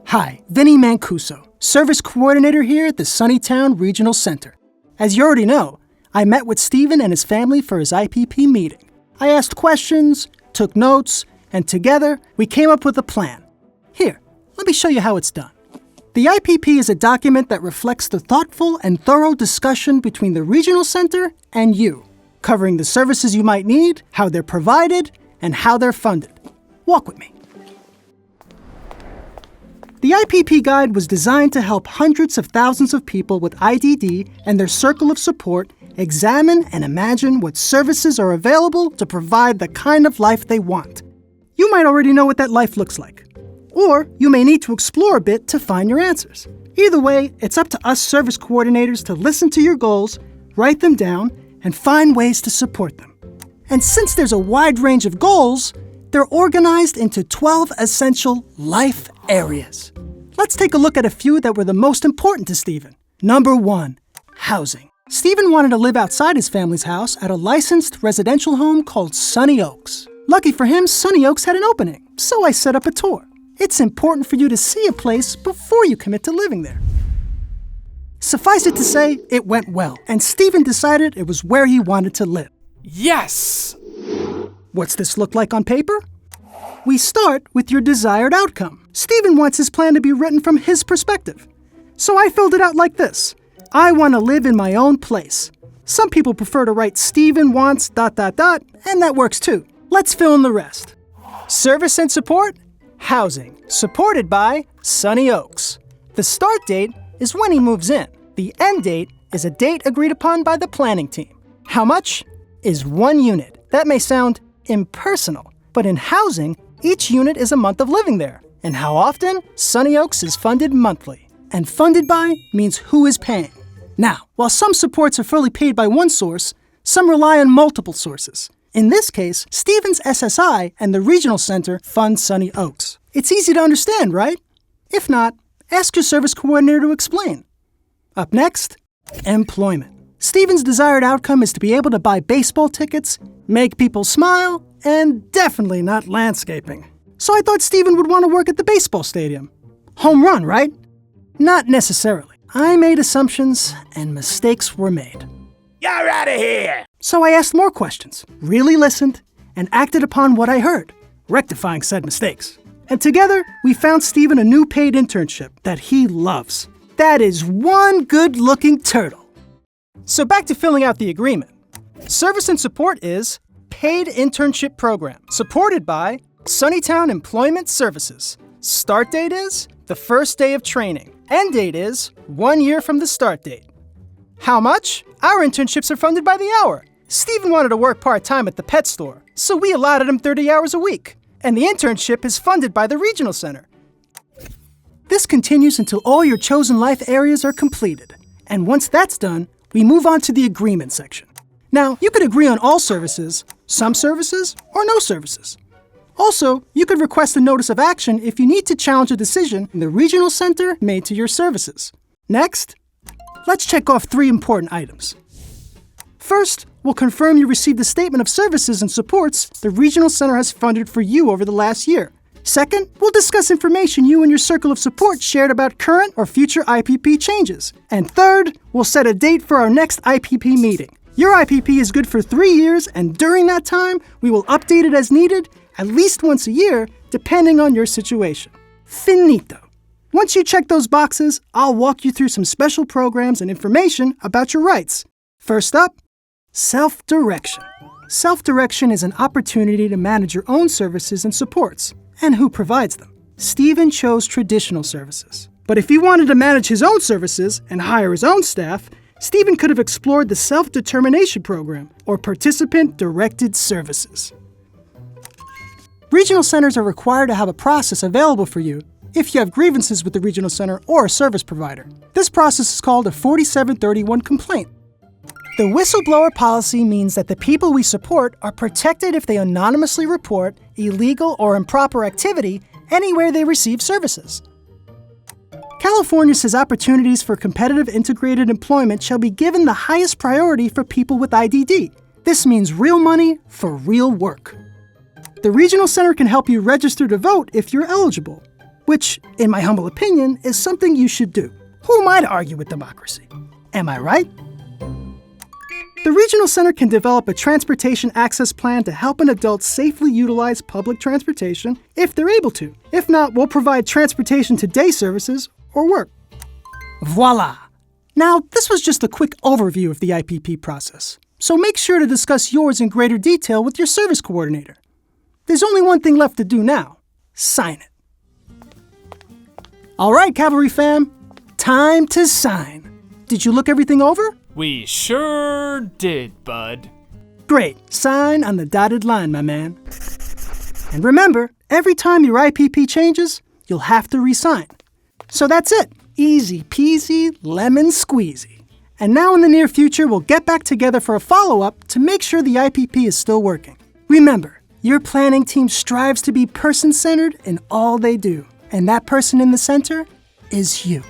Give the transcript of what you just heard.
Hi, Vinny Mancuso, Service Coordinator here at the Sunnytown Regional Center. As you already know, I met with Stephen and his family for his IPP meeting. I asked questions, took notes, and together we came up with a plan. Here, let me show you how it's done. The IPP is a document that reflects the thoughtful and thorough discussion between the Regional Center and you, covering the services you might need, how they're provided, and how they're funded. Walk with me. The IPP Guide was designed to help hundreds of thousands of people with IDD and their circle of support examine and imagine what services are available to provide the kind of life they want. You might already know what that life looks like. Or you may need to explore a bit to find your answers. Either way, it's up to us service coordinators to listen to your goals, write them down, and find ways to support them. And since there's a wide range of goals, they're organized into 12 essential life areas. Let's take a look at a few that were the most important to Stephen. Number 1, housing. Stephen wanted to live outside his family's house at a licensed residential home called Sunny Oaks. Lucky for him, Sunny Oaks had an opening, so I set up a tour. It's important for you to see a place before you commit to living there. Suffice it to say, it went well, and Stephen decided it was where he wanted to live. Yes! What's this look like on paper? We start with your desired outcome. Stephen wants his plan to be written from his perspective. So I filled it out like this. I want to live in my own place. Some people prefer to write Stephen wants ... and that works too. Let's fill in the rest. Service and support, housing, supported by Sunny Oaks. The start date is when he moves in. The end date is a date agreed upon by the planning team. How much? Is 1 unit. That may sound impersonal, but in housing, each unit is a month of living there. And how often? Sunny Oaks is funded monthly. And funded by means who is paying. Now, while some supports are fully paid by one source, some rely on multiple sources. In this case, Stephen's SSI and the Regional Center fund Sunny Oaks. It's easy to understand, right? If not, ask your service coordinator to explain. Up next, employment. Stephen's desired outcome is to be able to buy baseball tickets, make people smile, and definitely not landscaping. So I thought Stephen would want to work at the baseball stadium. Home run, right? Not necessarily. I made assumptions, and mistakes were made. You're out of here! So I asked more questions, really listened, and acted upon what I heard, rectifying said mistakes. And together, we found Stephen a new paid internship that he loves. That is one good-looking turtle. So back to filling out the agreement. Service and support is paid internship program, supported by Sunnytown Employment Services. Start date is the first day of training. End date is 1 year from the start date. How much? Our internships are funded by the hour. Stephen wanted to work part-time at the pet store, so we allotted him 30 hours a week. And the internship is funded by the Regional Center. This continues until all your chosen life areas are completed. And once that's done, we move on to the agreement section. Now, you could agree on all services, some services, or no services. Also, you could request a notice of action if you need to challenge a decision the Regional Center made to your services. Next, let's check off 3 important items. First, we'll confirm you received the statement of services and supports the Regional Center has funded for you over the last year. Second, we'll discuss information you and your circle of support shared about current or future IPP changes. And third, we'll set a date for our next IPP meeting. Your IPP is good for 3 years, and during that time, we will update it as needed, at least once a year, depending on your situation. Finito. Once you check those boxes, I'll walk you through some special programs and information about your rights. First up, self-direction. Self-direction is an opportunity to manage your own services and supports, and who provides them. Stephen chose traditional services. But if he wanted to manage his own services and hire his own staff, Stephen could have explored the self-determination program or participant-directed services. Regional centers are required to have a process available for you if you have grievances with the regional center or a service provider. This process is called a 4731 complaint. The whistleblower policy means that the people we support are protected if they anonymously report illegal or improper activity anywhere they receive services. California says opportunities for competitive integrated employment shall be given the highest priority for people with IDD. This means real money for real work. The Regional Center can help you register to vote if you're eligible. which, in my humble opinion, is something you should do. Who am I to argue with democracy? Am I right? The Regional Center can develop a transportation access plan to help an adult safely utilize public transportation if they're able to. If not, we'll provide transportation to day services or work. Voila! Now, this was just a quick overview of the IPP process, so make sure to discuss yours in greater detail with your service coordinator. There's only one thing left to do now. Sign it. All right, Cavalry fam, time to sign. Did you look everything over? We sure did, bud. Great. Sign on the dotted line, my man. And remember, every time your IPP changes, you'll have to re-sign. So that's it. Easy peasy, lemon squeezy. And now in the near future, we'll get back together for a follow-up to make sure the IPP is still working. Remember, your planning team strives to be person-centered in all they do. And that person in the center is you.